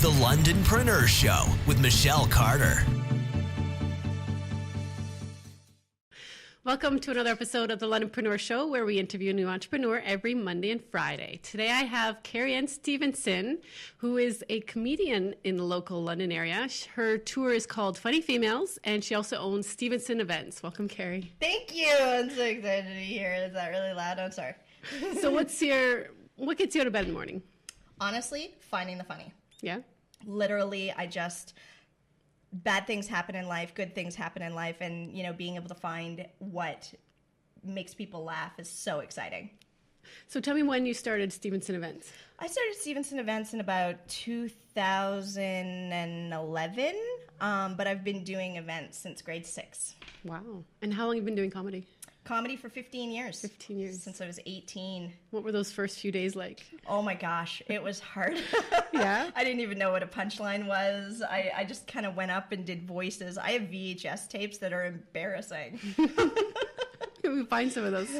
The Londonpreneur Show with Michelle Carter. Welcome to another episode of The Londonpreneur Show, where we interview a new entrepreneur every Monday and Friday. Today I have Carrie Stephenson, who is a comedian in the local London area. Her tour is called Funny Females, and she also owns Stephenson Events. Welcome, Carrie. Thank you. I'm so excited to be here. Is that really loud? I'm sorry. So what gets you out of bed in the morning? Honestly, finding the funny. Yeah? Literally, bad things happen in life, good things happen in life, and, being able to find what makes people laugh is so exciting. So tell me when you started Stephenson Events. I started Stephenson Events in about 2011, but I've been doing events since grade 6. Wow. And how long have you been doing comedy? Comedy for 15 years. 15 years. Since I was 18. What were those first few days like? Oh my gosh, it was hard. Yeah? I didn't even know what a punchline was. I just kind of went up and did voices. I have VHS tapes that are embarrassing. Can we find some of those?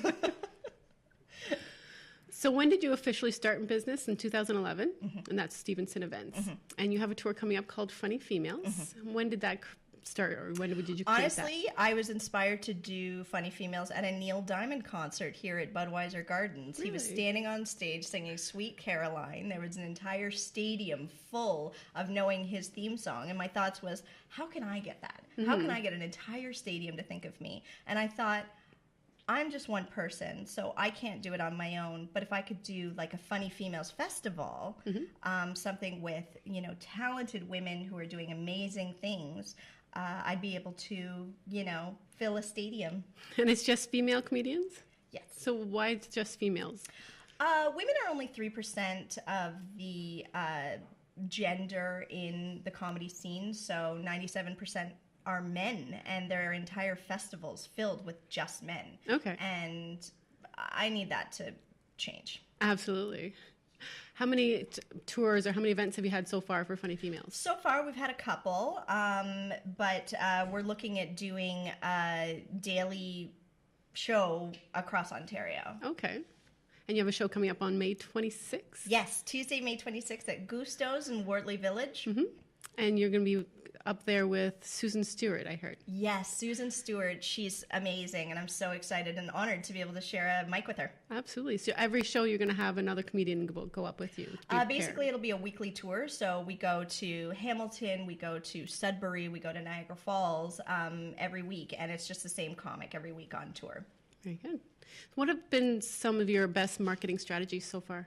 So when did you officially start in business? In 2011, and that's Stephenson Events. And you have a tour coming up called Funny Females. When did that start, or when did you create Honestly, that? I was inspired to do Funny Females at a Neil Diamond concert here at Budweiser Gardens. Really? He was standing on stage singing Sweet Caroline. There was an entire stadium full of knowing his theme song, and my thoughts was, how can I get that? How can I get an entire stadium to think of me? And I thought, I'm just one person, so I can't do it on my own. But if I could do like a Funny Females festival, something with, talented women who are doing amazing things, I'd be able to, fill a stadium. And it's just female comedians? Yes. So why it's just females? Women are only 3% of the gender in the comedy scene, so 97% are men, and there are entire festivals filled with just men. Okay. And I need that to change. Absolutely. How many tours or how many events have you had so far for Funny Females? So far, we've had a couple, but we're looking at doing a daily show across Ontario. Okay. And you have a show coming up on May 26th? Yes, Tuesday, May 26th at Gusto's in Wortley Village. And you're going to be up there with Susan Stewart, I heard. Yes, Susan Stewart. She's amazing, and I'm so excited and honored to be able to share a mic with her. Absolutely. So every show you're going to have another comedian go up with you. Basically, it'll be a weekly tour. So we go to Hamilton, we go to Sudbury, we go to Niagara Falls every week, and it's just the same comic every week on tour. Very good. What have been some of your best marketing strategies so far?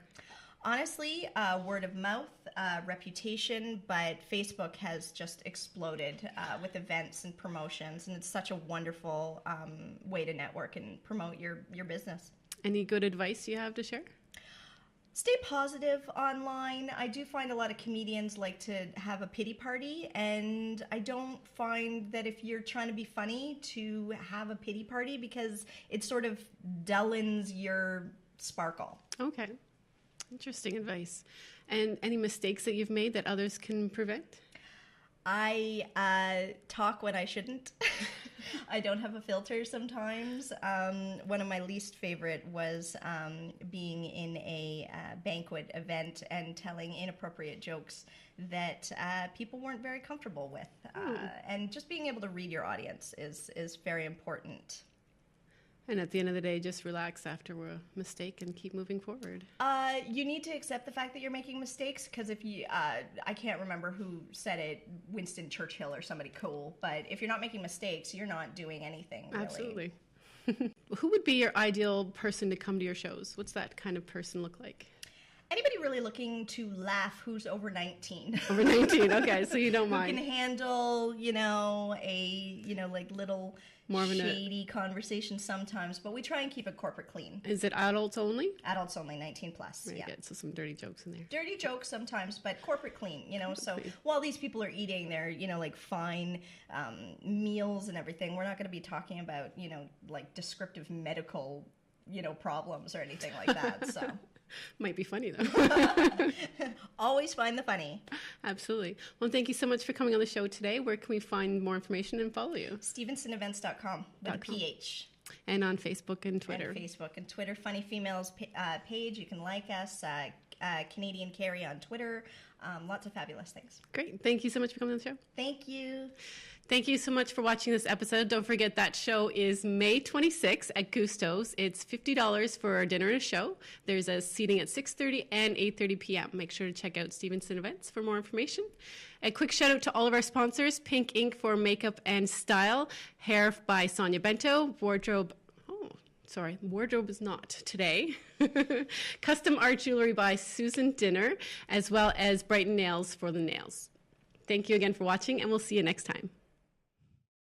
Honestly, word of mouth, reputation, but Facebook has just exploded with events and promotions, and it's such a wonderful way to network and promote your business. Any good advice you have to share? Stay positive online. I do find a lot of comedians like to have a pity party, and I don't find that if you're trying to be funny to have a pity party, because it sort of dullens your sparkle. Okay. Interesting advice. And any mistakes that you've made that others can prevent? I talk when I shouldn't. I don't have a filter sometimes. One of my least favorite was being in a banquet event and telling inappropriate jokes that people weren't very comfortable with. And just being able to read your audience is very important. And at the end of the day, just relax after a mistake and keep moving forward. You need to accept the fact that you're making mistakes, because if you, I can't remember who said it, Winston Churchill or somebody cool, but if you're not making mistakes, you're not doing anything, really. Absolutely. Who would be your ideal person to come to your shows? What's that kind of person look like? Anybody really looking to laugh who's over 19. Over 19, okay, so you don't mind. Who can handle, like little more of shady conversation sometimes, but we try and keep it corporate clean. Is it adults only? Adults only, 19 plus. Very good. So some dirty jokes in there. Dirty jokes sometimes, but corporate clean, so while these people are eating their, like fine meals and everything, we're not going to be talking about, like descriptive medical, problems or anything like that, so. Might be funny, though. Always find the funny. Absolutely. Well, thank you so much for coming on the show today. Where can we find more information and follow you? StephensonEvents.com with a PH. And on Facebook and Twitter. And Facebook and Twitter. Funny Females page. You can like us. Canadian Carrie on Twitter. Lots of fabulous things. Great. Thank you so much for coming on the show. Thank you. Thank you so much for watching this episode. Don't forget that show is May 26th at Gusto's. It's $50 for a dinner and a show. There's a seating at 6:30 and 8:30 p.m. Make sure to check out Stephenson Events for more information. A quick shout out to all of our sponsors: Pink Ink for makeup and style, hair by Sonia Bento, wardrobe is not today. Custom art jewelry by Susan Dinner, as well as Brighton Nails for the nails. Thank you again for watching, and we'll see you next time.